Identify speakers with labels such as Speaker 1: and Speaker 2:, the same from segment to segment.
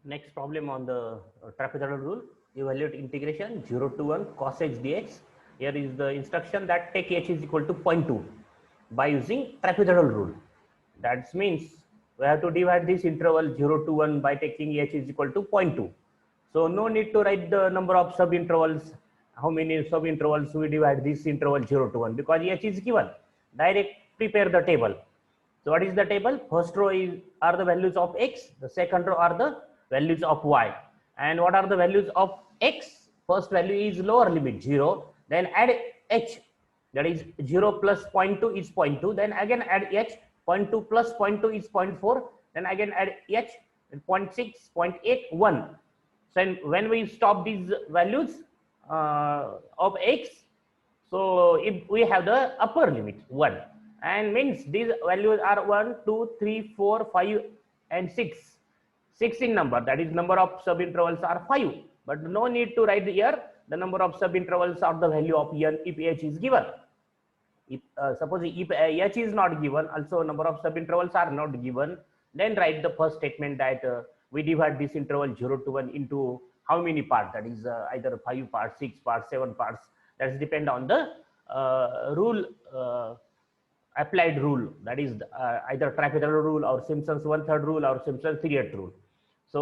Speaker 1: Next problem on the trapezoidal rule. Evaluate integration 0 to 1 cos h dx. Here is the instruction that take h is equal to 0.2 by using trapezoidal rule. That means we have to divide this interval 0 to 1 by taking h is equal to 0.2. So no need to write the number of sub intervals, how many sub intervals we divide this interval 0 to 1, because h is given. Direct prepare the table. So what is the table? First row are the values of x, the second row are the values of y. And what are the values of x? First value is lower limit 0, then add h, that is 0 plus 0.2 is 0.2, then again add h, 0.2 plus 0.2 is 0.4, then again add h, 0.6, 0.8, 1. So when we stop these values of x, so if we have the upper limit 1, and means these values are 1, 2, 3, 4, 5 and 6. 6 in number, that is number of subintervals are 5, but no need to write here the number of subintervals or the value of n if h is given. If suppose if h is not given, also number of subintervals are not given, then write the first statement that we divide this interval 0 to 1 into how many parts, that is either 5 parts, 6 parts, 7 parts, that is depend on the rule, applied rule, that is either trapezoidal rule or Simpson's 1/3 rule or Simpson's 3/8 rule. So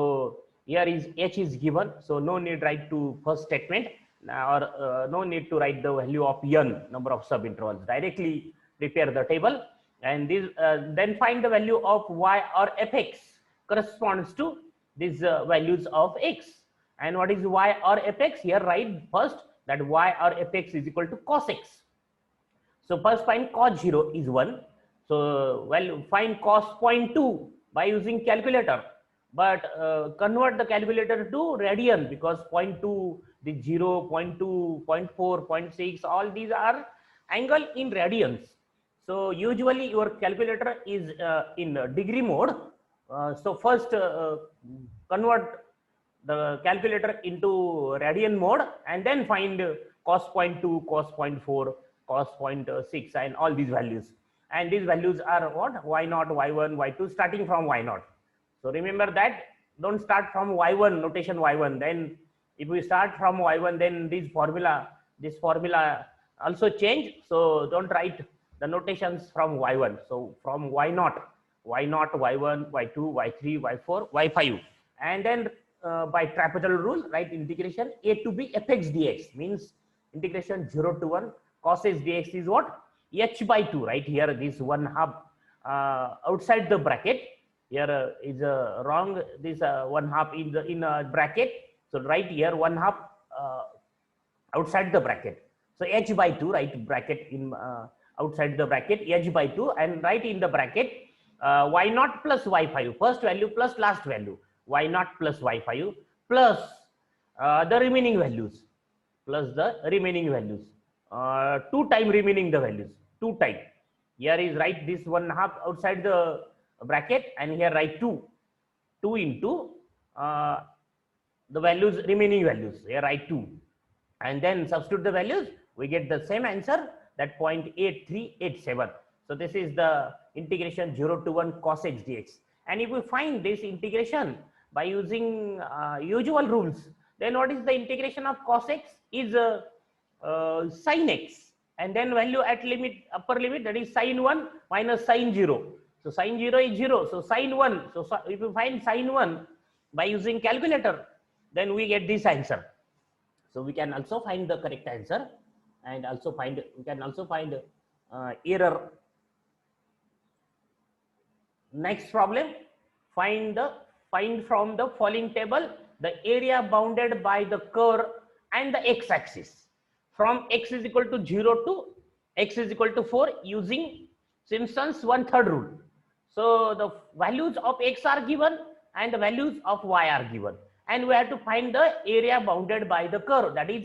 Speaker 1: here is h is given, so no need write to first statement, or no need to write the value of n, number of subintervals. Directly prepare the table, and this then find the value of y or fx corresponds to these values of x. And what is y or fx? Here write first that y or fx is equal to cos x. So first find cos 0 is 1. So well, find cos 0.2 by using calculator, but convert the calculator to radian, because 0.2, the 0, 0.2, 0.4, 0.6, all these are angle in radians. So usually your calculator is in degree mode. So first convert the calculator into radian mode, and then find cos 0.2, cos 0.4, cos 0.6 and all these values. And these values are what? Y0, y1, y2, starting from y0. So remember that, don't start from y1, notation y1. Then if we start from y1, then this formula also change. So don't write the notations from y1. So from y0, y0, y1, y2, y3, y4, y5. And then by trapezoidal rule, write integration a to b fx dx, means integration 0 to 1 cos h dx is what? H by 2, right? Here this 1/2 outside the bracket. Here is wrong, this 1/2 in bracket. So write here 1/2 outside the bracket. So h by 2, right? Bracket in outside the bracket, h by 2, and write in the bracket y0 plus y5, first value plus last value, y0 plus y5 plus the remaining values, plus the remaining values, 2 time remaining the values, 2 time. Here is write this 1/2 outside the bracket, and here write 2 into the values, remaining values, here write 2, and then substitute the values, we get the same answer, that 0.8387. So this is the integration 0 to 1 cos h dx. And if we find this integration by using usual rules, then what is the integration of cos x is sin x, and then value at limit, upper limit, that is sin 1 minus sin 0. So sin 0 is 0, so sin 1. So if you find sin 1 by using calculator, then we get this answer. So we can also find the correct answer, and also we can also find error. Next problem, find from the following table the area bounded by the curve and the x-axis from x is equal to 0 to x is equal to 4 using Simpson's 1/3 rule. So the values of x are given and the values of y are given, and we have to find the area bounded by the curve, that is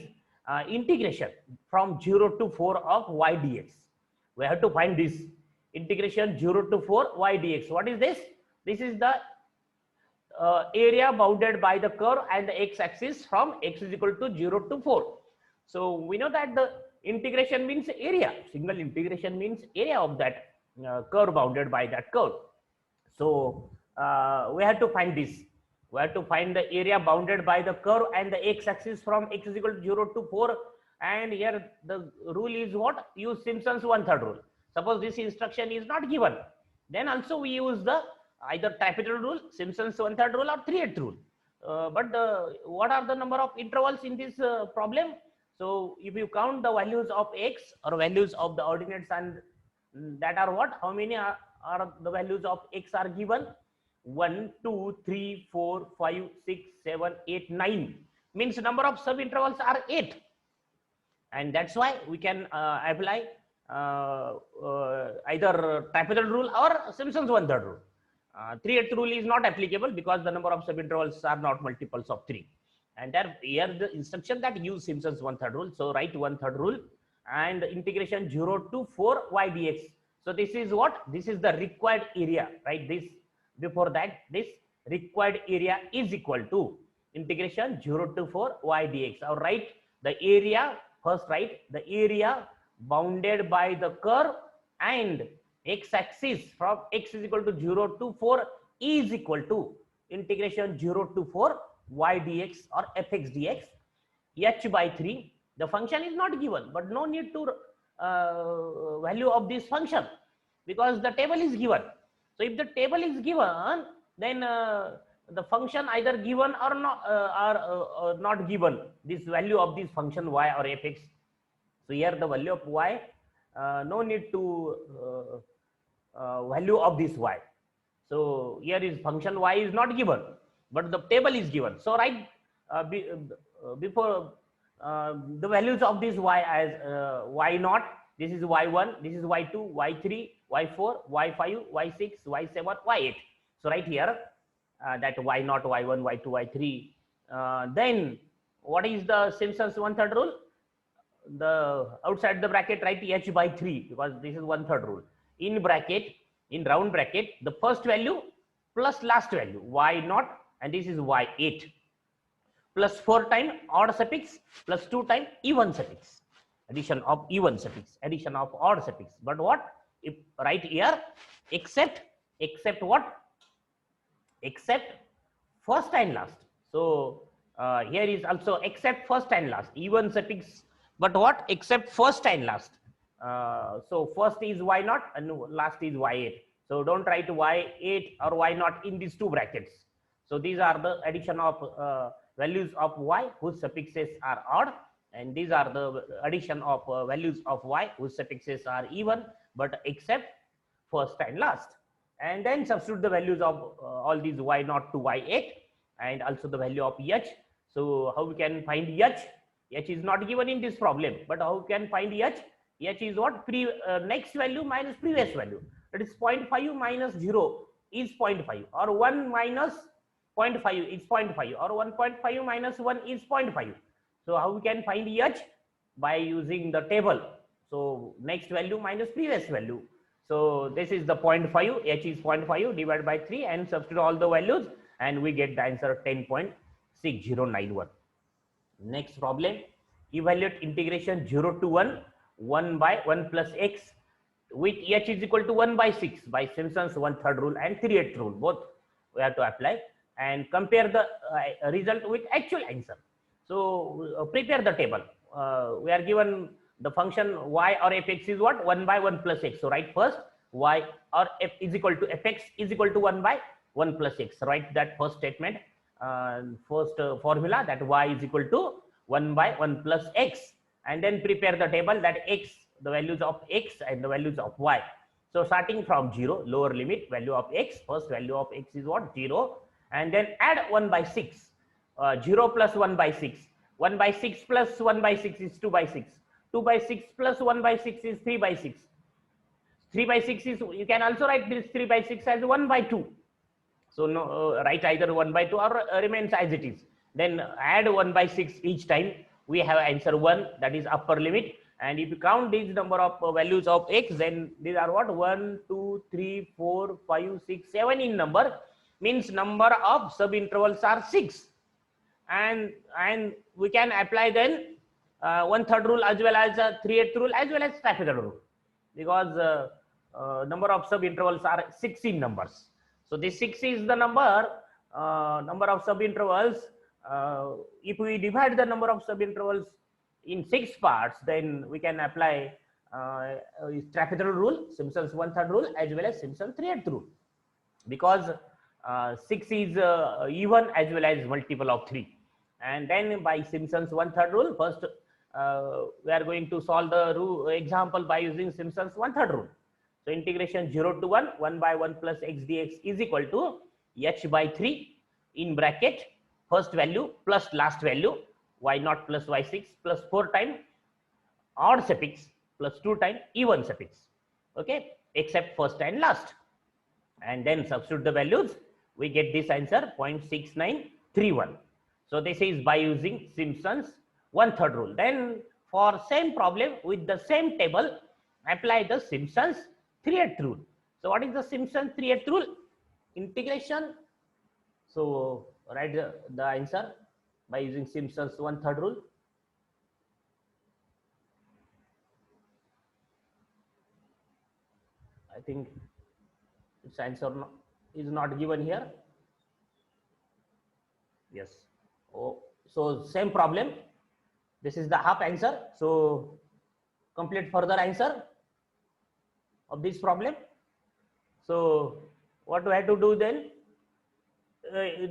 Speaker 1: integration from 0 to 4 of y dx. We have to find this integration 0 to 4 y dx. What is this? This is the area bounded by the curve and the x-axis from x is equal to 0 to 4. So we know that the integration means area, single integration means area of that curve bounded by that curve. So we have to find this. We have to find the area bounded by the curve and the x-axis from x is equal to 0 to 4. And here the rule is what? Use Simpson's 1/3 rule. Suppose this instruction is not given, then also we use the either trapezoidal rule, Simpson's 1/3 rule, or 3/8 rule. But what are the number of intervals in this problem? So if you count the values of x or values of the ordinates, and that are what? How many are the values of x are given? 1, 2, 3, 4, 5, 6, 7, 8, 9. Means number of sub intervals are 8. And that's why we can apply either trapezoidal rule or Simpson's 1/3 rule. 3/8 rule is not applicable because the number of subintervals are not multiples of 3. And there here the instruction that use Simpson's 1/3 rule. So write 1/3 rule and integration 0 to 4 y dx. So this is what? This is the required area, right? This before that, this required area is equal to integration 0 to 4 y dx. Or write the area, first write the area bounded by the curve and x-axis from x is equal to 0 to 4 is equal to integration 0 to 4 y dx or fx dx. H by 3, the function is not given, but no need to value of this function because the table is given. So if the table is given, then the function either given or not given, this value of this function y or fx. So here the value of y, no need to value of this y. So here is function y is not given, but the table is given. So write before the values of this y as y0, this is y1, this is y2, y3, y4, y5, y6, y7, y8. So right here that y0, y1, y2, y3. Then what is the Simpson's 1/3 rule? The outside the bracket write h by 3 because this is 1/3 rule. In bracket, in round bracket, the first value plus last value y0, and this is y8, plus 4 times odd suffix plus 2 times even suffix, addition of even suffix, addition of odd suffix. But what if right here except what? Except first and last. So here is also except first and last, even suffix, but what? Except first and last. So first is y0 and last is y8. So don't write y8 or y0 in these two brackets. So these are the addition of values of y whose suffixes are odd, and these are the addition of values of y whose suffixes are even, but except first and last. And then substitute the values of all these y0 to y8 and also the value of h. So how we can find h? H is not given in this problem, but how we can find h? H is what? Next value minus previous value. That is 0.5 minus 0 is 0.5, or 1 minus 0.5 is 0.5, or 1.5 minus 1 is 0.5. So how we can find h? By using the table. So next value minus previous value. So this is the 0.5, h is 0.5 divided by 3 and substitute all the values and we get the answer 10.6091. Next problem, evaluate integration 0 to 1, 1 by 1 plus x with h is equal to 1 by 6 by Simpson's 1/3 rule and 3/8 rule. Both we have to apply and compare the result with actual answer. So prepare the table. We are given the function y or fx is what? 1 by 1 plus x. So write first y or f is equal to fx is equal to 1 by 1 plus x. Write that first statement, first formula, that y is equal to 1 by 1 plus x, and then prepare the table that x, the values of x and the values of y. So starting from 0, lower limit value of x, first value of x is what? 0, and then add 1 by 6. 0 plus 1 by 6. 1 by 6 plus 1 by 6 is 2 by 6. 2 by 6 plus 1 by 6 is 3 by 6. 3 by 6 is, you can also write this 3 by 6 as 1 by 2. So no, write either 1 by 2 or remains as it is. Then add 1 by 6 each time. We have answer 1, that is upper limit. And if you count these number of values of x, then these are what? 1, 2, 3, 4, 5, 6, 7 in number. Means number of sub intervals are 6. And we can apply then 1/3 rule as well as 3/8 rule as well as trapezoidal rule, because number of sub intervals are 6 in numbers. So this 6 is the number number of subintervals, if we divide the number of subintervals in 6 parts, then we can apply trapezoidal rule, Simpson's 1/3 rule, as well as Simpson's 3/8 rule, because 6 is even as well as multiple of 3. And then by Simpson's 1/3 rule, first we are going to solve the example by using Simpson's 1/3 rule. So integration 0 to 1, 1 by 1 plus x dx is equal to h by 3 in bracket first value plus last value y0 plus y6 plus 4 times odd suffix plus 2 times even suffix, okay, except first and last. And then substitute the values, we get this answer 0.6931. So this is by using Simpson's 1/3 rule. Then for same problem with the same table, apply the Simpson's 3/8 rule. So what is the Simpson's 3/8 rule? Integration. So write the answer by using Simpson's 1/3 rule. I think its answer is not given here. Yes. Oh, so same problem. This is the half answer. So complete further answer of this problem. So what we have to do then?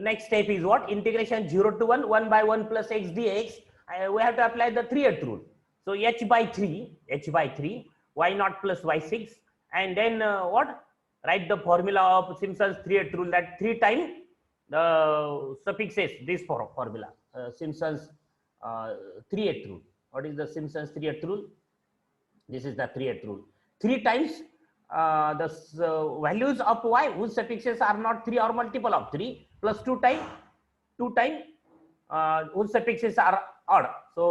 Speaker 1: Next step is what? Integration 0 to 1, 1 by 1 plus x dx. We have to apply the 3/8 rule. So h by 3, y0 plus y6, and then what? Write the formula of Simpson's 3/8 rule, that 3 times the suffixes, this formula, Simpson's 3/8 rule. What is the Simpson's 3/8 rule? This is the 3/8 rule. 3 times the values of y whose suffixes are not 3 or multiple of 3 plus 2 times whose suffixes are odd. So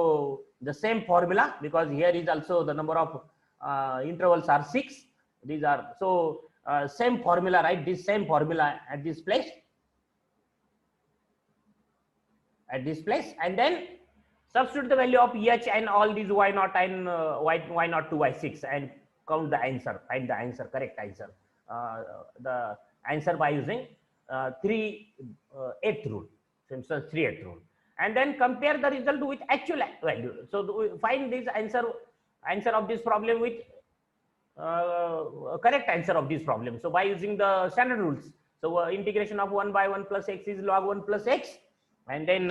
Speaker 1: the same formula, because here is also the number of intervals are 6. These are so same formula, right? This same formula at this place. And then substitute the value of h and all these y0 and y0 to y6 and count the answer, find the answer, correct answer. The answer by using 3/8 rule, Simpson's 3/8 rule, and then compare the result with actual value. So we find this answer of this problem with correct answer of this problem. So by using the standard rules, so integration of 1 by 1 plus x is log 1 plus x, and then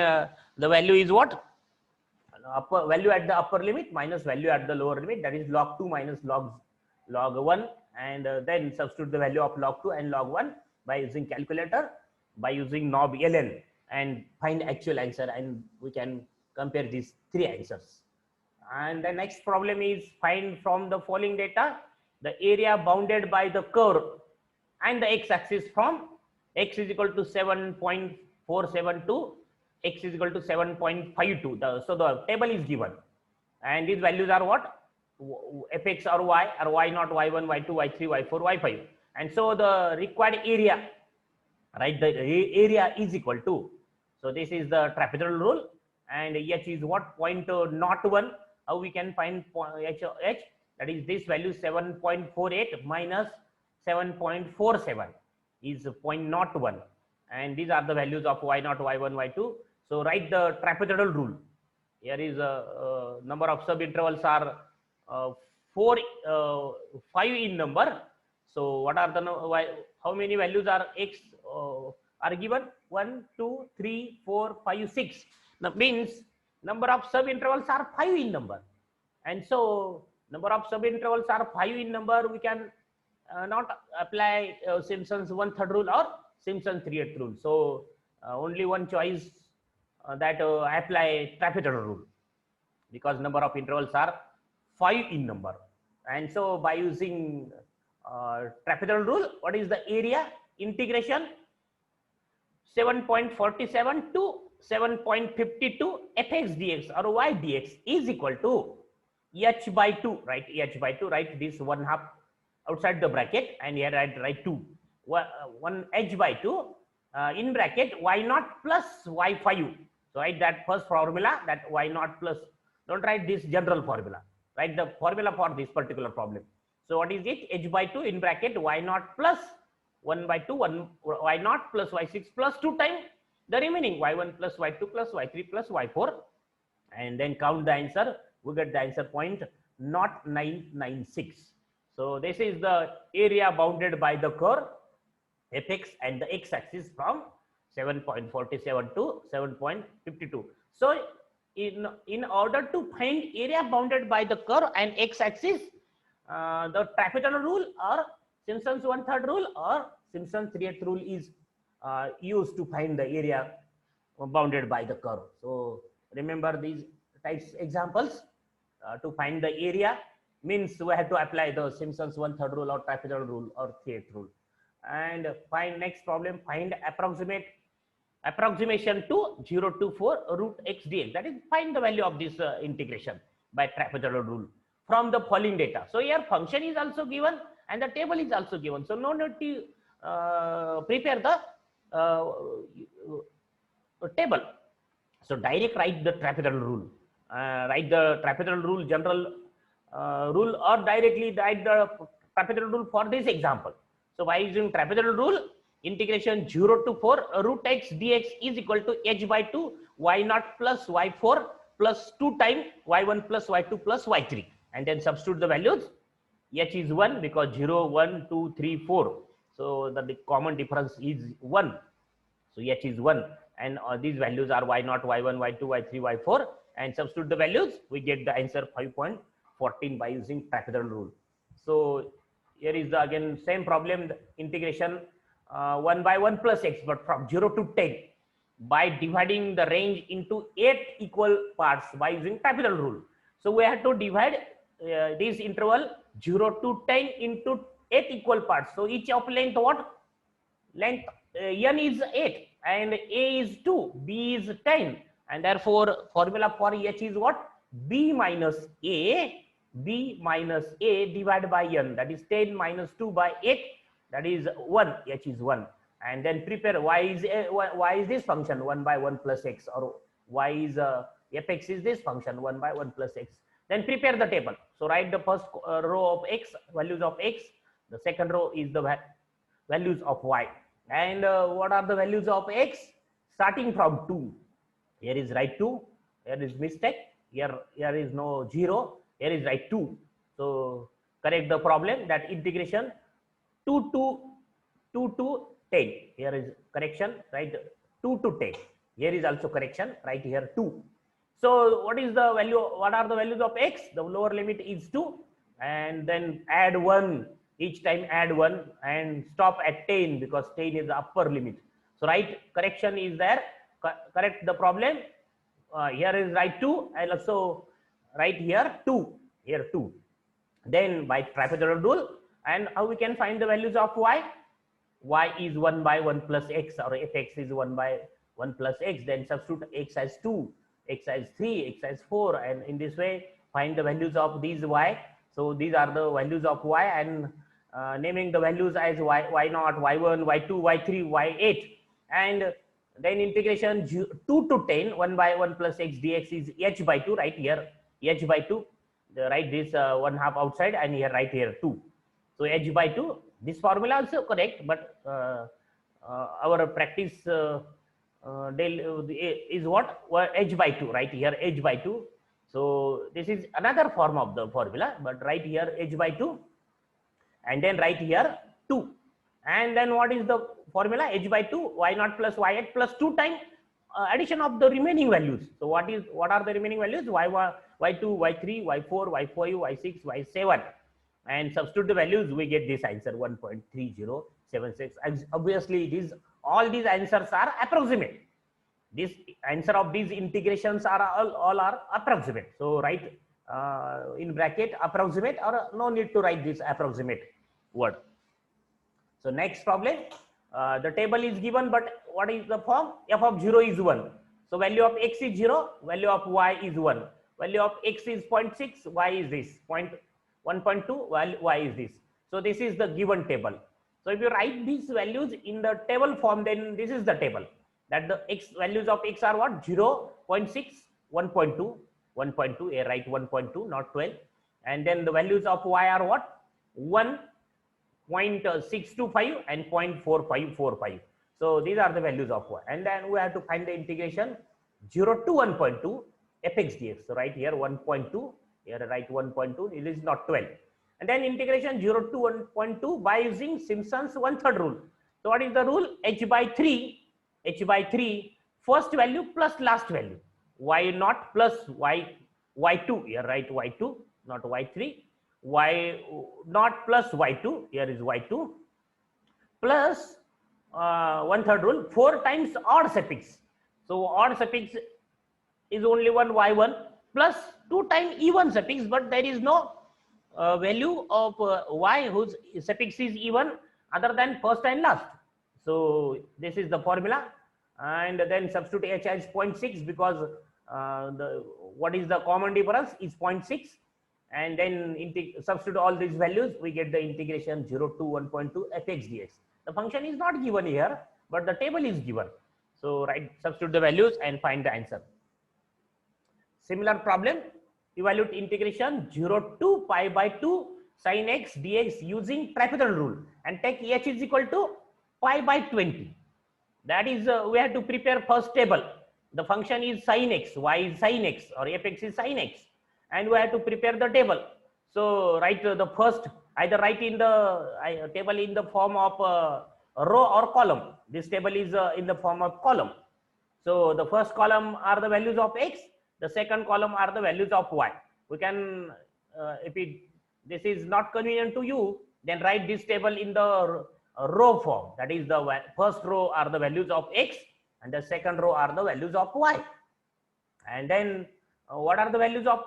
Speaker 1: the value is what? Upper value at the upper limit minus value at the lower limit, that is log 2 minus log 1, and then substitute the value of log 2 and log 1 by using calculator, by using knob ln, and find actual answer, and we can compare these 3 answers. And the next problem is find from the following data the area bounded by the curve and the x-axis from x is equal to 7.47 to x is equal to 7.52. So the table is given, and these values are what? Fx or y or y0, y1, y2, y3, y4, y5, and so the required area, right? The area is equal to, so this is the trapezoidal rule, and h is what? 0.01. How we can find h? That is this value 7.48 minus 7.47 is 0.01, and these are the values of y0, y1, y2. So write the trapezoidal rule. Here is a number of subintervals are 5 in number. So what are the how many values are x are given? 1, 2, 3, 4, 5, 6. That means number of subintervals are 5 in number, and so number of subintervals are 5 in number. We can not apply Simpson's 1/3 rule or Simpson's 3/8 rule. So only one choice that apply trapezoidal rule, because number of intervals are 5 in number. And so by using trapezoidal rule, what is the area? Integration 7.47 to 7.52 fx dx or y dx is equal to h by 2, right? H by 2, right? This 1/2 outside the bracket, and here write 2. 1 h by 2 in bracket y0 plus y5. So write that first formula, that y0 plus, don't write this general formula, write the formula for this particular problem. So what is it? H by 2 in bracket y0 plus 1 by 2, 1 y naught plus y6 plus 2 times the remaining y1 plus y2 plus y3 plus y4, and then count the answer. We get the answer 0.0996. So this is the area bounded by the curve fx and the x-axis from 7.47 to 7.52. So in order to find area bounded by the curve and x-axis, the trapezoidal rule or Simpson's 1/3 rule or Simpson's 3/8 rule is used to find the area bounded by the curve. So remember these types examples. To find the area means we have to apply the Simpson's 1/3 rule or trapezoidal rule or 3/8 rule. And find next problem, find approximation to 0 to 4 root x dx. That is, find the value of this integration by trapezoidal rule from the following data. So here function is also given and the table is also given. So no need to prepare the table. So direct write the trapezoidal rule. Write the trapezoidal rule, general rule, or directly write the trapezoidal rule for this example. So by using trapezoidal rule, integration 0 to 4 root x dx is equal to h by 2 y naught plus y4 plus 2 times y1 plus y2 plus y3, and then substitute the values. H is 1 because 0, 1, 2, 3, 4. So the common difference is 1. So H is 1, and these values are y naught, y1, y2, y3, y4, and substitute the values. We get the answer 5.14 by using trapezoidal rule. So here is the again same problem, the integration 1 by 1 plus x, but from 0 to 10 by dividing the range into 8 equal parts by using trapezoidal rule. So we have to divide this interval 0 to 10 into 8 equal parts. So each of length what? Length n is 8 and a is 2, b is 10, and therefore formula for h is what? b minus a divided by n, that is 10 minus 2 by 8, that is 1. H is 1, and then prepare y is this function 1 by 1 plus x, or y is fx is this function 1 by 1 plus x. Then prepare the table. So write the first row of x, values of x, the second row is the values of y, and what are the values of x? Starting from 2. Here is right 2, here is mistake, here is no 0, here is right 2. So correct the problem, that integration 2 to 10. Here is correction, right? 2 to 10. Here is also correction, right here 2. So what is the value? What are the values of x? The lower limit is 2, and then add 1. Each time add 1 and stop at 10 because 10 is the upper limit. So right correction is there. Correct the problem. Here is right 2, and also right here 2. Here 2. Then by trapezoidal rule, and how we can find the values of y? Y is 1 by 1 plus x, or fx is 1 by 1 plus x. Then substitute x as 2, x as 3, x as 4, and in this way find the values of these y. So these are the values of y, and naming the values as y naught, y1, y2, y3, y8, and then integration 2 to 10, 1 by 1 plus x dx is h by 2, right here h by 2. Write this 1/2 outside, and here right here 2. So h by 2. This formula also correct, but our practice is what? H by 2, right here h by 2. So this is another form of the formula, but right here h by 2, and then right here 2, and then what is the formula? H by 2, y naught plus y8 plus 2 times addition of the remaining values. So what are the remaining values? y1, y2, y3, y4, y5, y6, y7, and substitute the values. We get this answer 1.3076. Obviously all these answers are approximate. This answer of these integrations are all are approximate. So write in bracket approximate, or no need to write this approximate word. So next problem, the table is given, but what is the form? F of 0 is 1. So value of x is 0, value of y is 1. Value of x is 0.6, y is this 1.2, y is this. So this is the given table. So if you write these values in the table form, then this is the table. That the x values of x are what? 0, 0.6, 1.2, 1.2. Here write 1.2, not 12. And then the values of y are what? 1, 0.625 and 0.4545. So these are the values of y, and then we have to find the integration 0 to 1.2 fx dx. So right here 1.2, here write 1.2, it is not 12, and then integration 0 to 1.2 by using Simpson's 1/3 rule. So what is the rule? H by 3 first value plus last value, y0 plus y2, here write y2 not y3, y0 plus y2, here is y2, plus 1/3 rule 4 times odd suffix. So odd suffix is only one y1 plus 2 times even suffix, but there is no value of y whose suffix is even other than first and last. So this is the formula, and then substitute h as 0.6 because what is the common difference is 0.6, and then substitute all these values, we get the integration 0 to 1.2 fx dx. The function is not given here, but the table is given. So substitute the values and find the answer. Similar problem, evaluate integration 0 to pi by 2 sin x dx using trapezoidal rule, and take h is equal to pi by 20. That is, we have to prepare first table. The function is sin x, y is sin x, or fx is sin x, and we have to prepare the table. So write the first, either write in the table in the form of row or column. This table is in the form of column. So the first column are the values of x, the second column are the values of y. We can, if this is not convenient to you, then write this table in the row form. That is, the first row are the values of x, and the second row are the values of y. And then what are the values of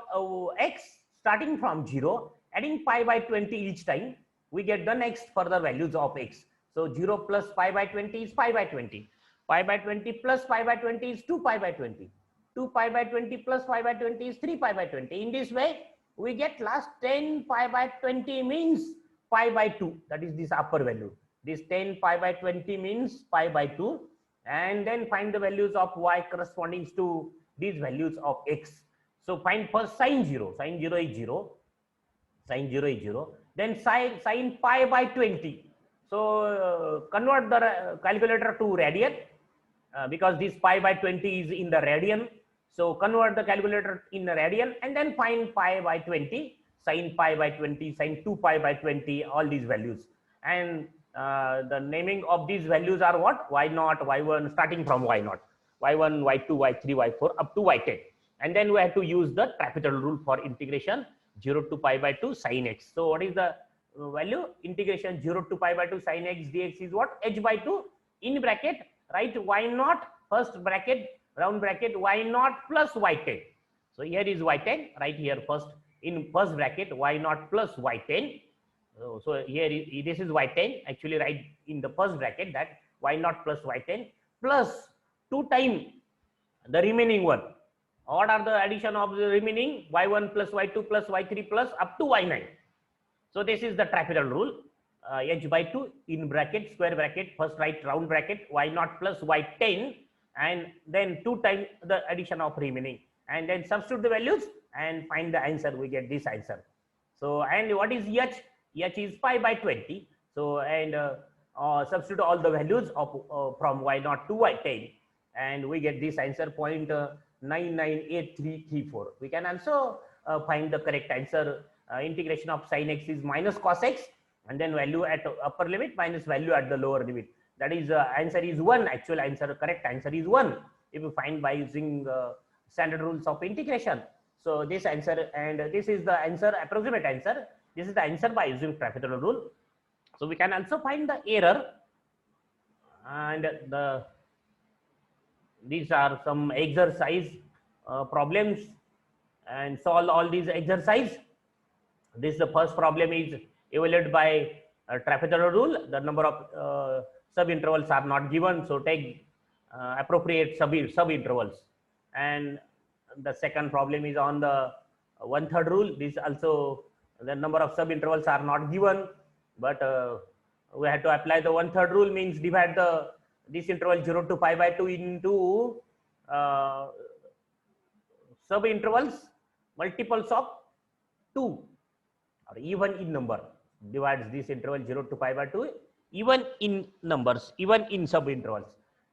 Speaker 1: x? Starting from 0, adding pi by 20 each time, we get the next further values of x. So 0 plus pi by 20 is pi by 20. Pi by 20 plus pi by 20 is 2 pi by 20. 2 pi by 20 plus pi by 20 is 3 pi by 20. In this way, we get last 10 pi by 20 means pi by 2. That is this upper value. This 10 pi by 20 means pi by 2. And then find the values of y corresponding to these values of x. So find first sin 0. Sin 0 is 0. Sin 0 is 0. Then sin pi by 20. So convert the calculator to radian because this pi by 20 is in the radian. So convert the calculator in the radian and then find pi by 20, sin pi by 20, sin 2 pi by 20, all these values. And the naming of these values are what? Y0, Y1, starting from Y0, Y1, Y2, Y3, Y4 up to Y10. And then we have to use the trapezoidal rule for integration 0 to pi by 2 sin x. So what is the value? Integration 0 to pi by 2 sin x dx is what? H by 2 in bracket, right? Y0 first bracket, round bracket, Y0 plus Y10. So here is Y10, right here first, in first bracket, Y0 plus Y10. So here this is Y10, actually write in the first bracket that Y0 plus Y10 plus 2 times the remaining one. What are the addition of the remaining? Y1 plus Y2 plus Y3 plus up to Y9. So this is the trapezoidal rule. H by 2 in bracket, square bracket, first write round bracket, Y0 plus Y10, and then 2 times the addition of remaining, and then substitute the values and find the answer. We get this answer. So, and what is H? H is pi by 20. So, and substitute all the values of from Y0 to Y10, and we get this answer 0.998334. We can also find the correct answer. Integration of sin x is minus cos x, and then value at upper limit minus value at the lower limit. That is, answer is 1. Actual answer, correct answer is 1 if you find by using standard rules of integration. So this answer, and this is the answer, approximate answer. This is the answer by using trapezoidal rule. So we can also find the error, and these are some exercise problems, and solve all these exercise. This the first problem is evaluated by trapezoidal rule. The number of sub intervals are not given, so take appropriate sub intervals. And the second problem is on the 1/3 rule. This also, the number of sub intervals are not given, but we have to apply the 1/3 rule, means divide this interval 0 to pi by 2 into sub intervals multiples of 2 or even in number. divides this interval 0 to pi by 2 even in numbers, even in sub intervals.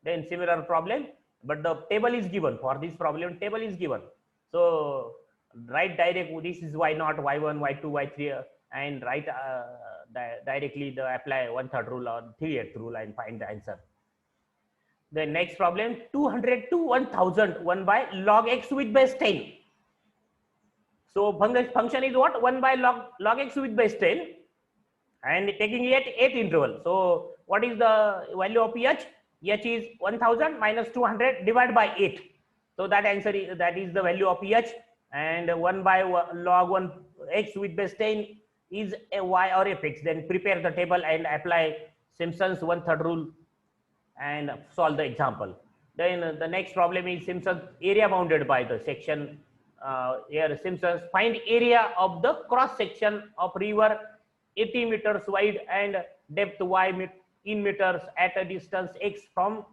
Speaker 1: Then similar problem, but the table is given for this problem. Table is given. So write direct. This is y0, y1, y2, y3, and write directly the apply 1/3 rule or 3/8 rule and find the answer. The next problem, 200 to 1000 1 by log x with base 10. So function is what? 1 by log x with base 10 and taking it 8 interval. So what is the value of h? H is 1000 minus 200 divided by 8. So that answer is, that is the value of h, and 1 by log 1 x with base 10 is a y or fx. Then prepare the table and apply Simpson's 1/3 rule and solve the example. Then the next problem is Simpson's area bounded by the section. Here Simpson's find area of the cross section of river 80 meters wide and depth y in meters at a distance x from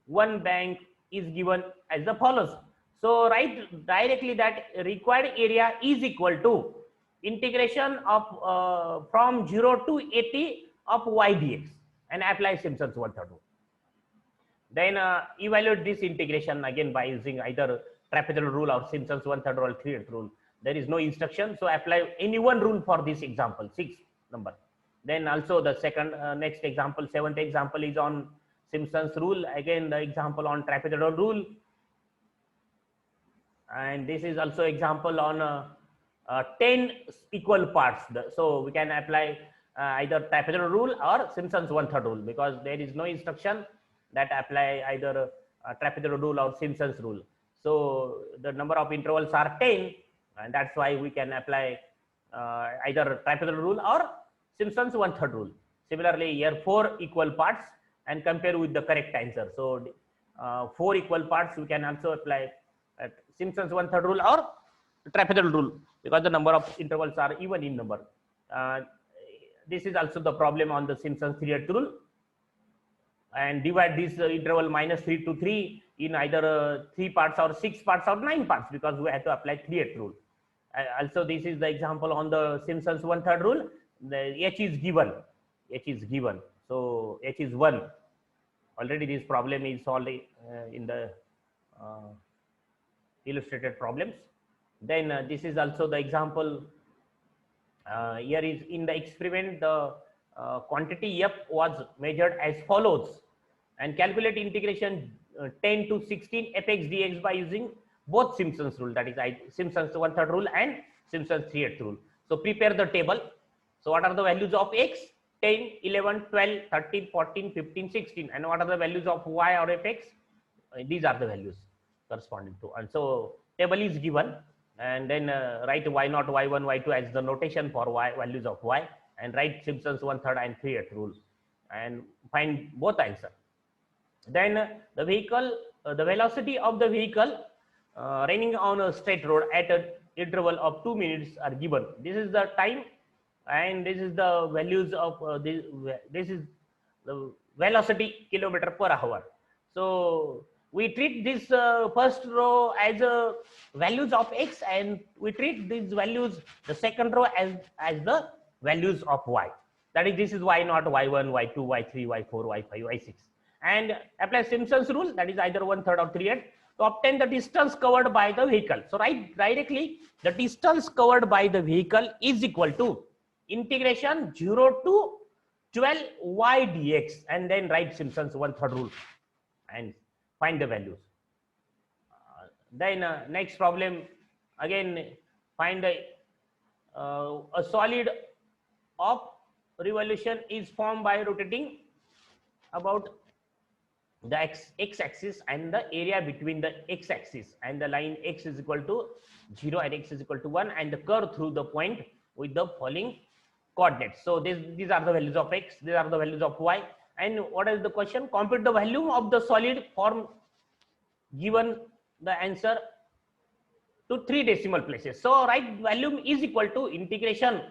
Speaker 1: one bank is given as the follows. So write directly that required area is equal to integration of from 0 to 80 of y dx and apply Simpson's 1/3 rule. Then evaluate this integration again by using either trapezoidal rule or Simpson's 1/3 rule or 3/8 rule. There is no instruction, so apply any one rule for this example, 6 number. Then also the second next example, 7th example is on Simpson's rule. Again the example on trapezoidal rule, and this is also example on 10 equal parts. So we can apply either trapezoidal rule or Simpson's 1/3 rule because there is no instruction that apply either trapezoidal rule or Simpson's rule. So the number of intervals are 10, and that's why we can apply either trapezoidal rule or Simpson's 1/3 rule. Similarly, here 4 equal parts and compare with the correct answer. So 4 equal parts we can also apply Simpson's 1/3 rule or trapezoidal rule because the number of intervals are even in number. This is also the problem on the Simpson's 3/8 rule. And divide this interval -3 to 3 in either 3 parts or 6 parts or 9 parts because we have to apply 3/8 rule. Also, this is the example on the Simpson's 1/3 rule. The h is given. H is given. So h is 1. Already this problem is solved in the illustrated problems. Then this is also the example. Here is in the experiment the quantity f was measured as follows, and calculate integration 10 to 16 fx dx by using both Simpson's rule, that is Simpson's 1/3 rule and Simpson's 3/8 rule. So prepare the table. So what are the values of x? 10, 11, 12, 13, 14, 15, 16. And what are the values of y or fx? These are the values corresponding to. And so table is given, and then write y0, y1, y2 as the notation for y values of y, and write Simpson's 1/3 and 3/8 rule and find both answer. Then the vehicle, the velocity of the vehicle running on a straight road at an interval of 2 minutes are given. This is the time, and this is the values of this is the velocity kilometer per hour. So we treat this first row as values of x, and we treat these values, the second row, as the values of y. That is, this is y0, y1, y2, y3, y4, y5, y6. And apply Simpson's rule, that is either 1/3 or 3/8, to obtain the distance covered by the vehicle. So write directly the distance covered by the vehicle is equal to integration 0 to 12 y dx, and then write Simpson's 1/3 rule and find the values. Then next problem, again find a solid of revolution is formed by rotating about the x-axis and the area between the x-axis and the line x is equal to 0 and x is equal to 1, and the curve through the point with the following coordinates. So these are the values of x, these are the values of y. And what is the question? Compute the volume of the solid form given the answer to 3 decimal places. So write volume is equal to integration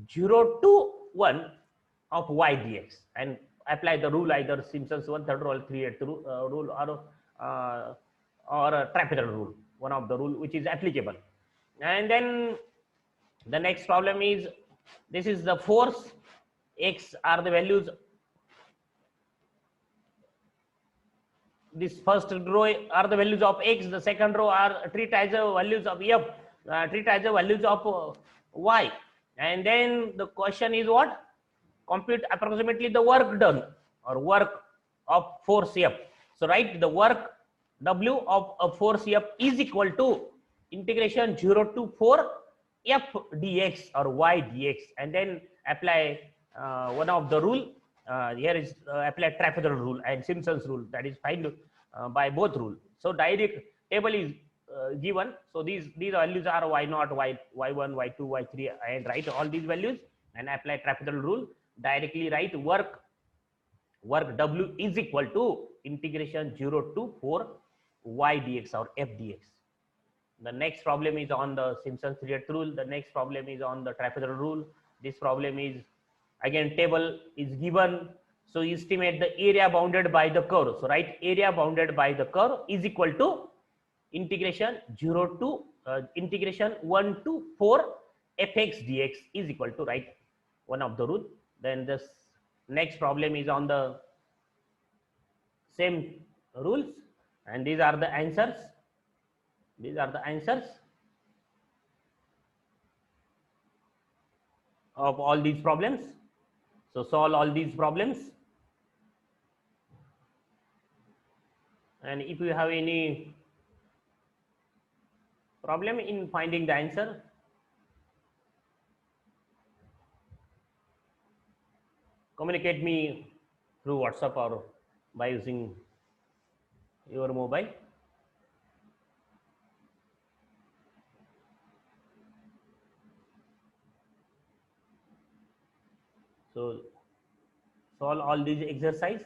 Speaker 1: 0 to 1 of y dx, and apply the rule, either Simpson's 1/3 rule, 3/8 rule, or a trapezoidal rule, one of the rule which is applicable. And then the next problem is This is the force. X are the values. This first row are the values of X. The second row are treat as the values of F. Treat as the values of Y. And then the question is what? Compute approximately the work done or work of force F. So write the work W of a force F is equal to integration 0 to 4 F dx or Y dx, and then apply one of the rule. Here is apply trapezoidal rule and Simpson's rule, that is find by both rule. So direct table is given. So these values are y0, y1, y2, y3, and write all these values and apply trapezoidal rule. Directly write work W is equal to integration 0 to 4 y dx or f dx. The next problem is on the Simpson-Elliott rule. The next problem is on the trapezoidal rule. This problem is again table is given. So estimate the area bounded by the curve. So write area bounded by the curve is equal to integration 0 to integration 1 to 4 fx dx is equal to, write one of the rule. Then this next problem is on the same rules, and these are the answers. These are the answers of all these problems. So solve all these problems, and if you have any problem in finding the answer, communicate me through WhatsApp or by using your mobile. So solve all these exercise.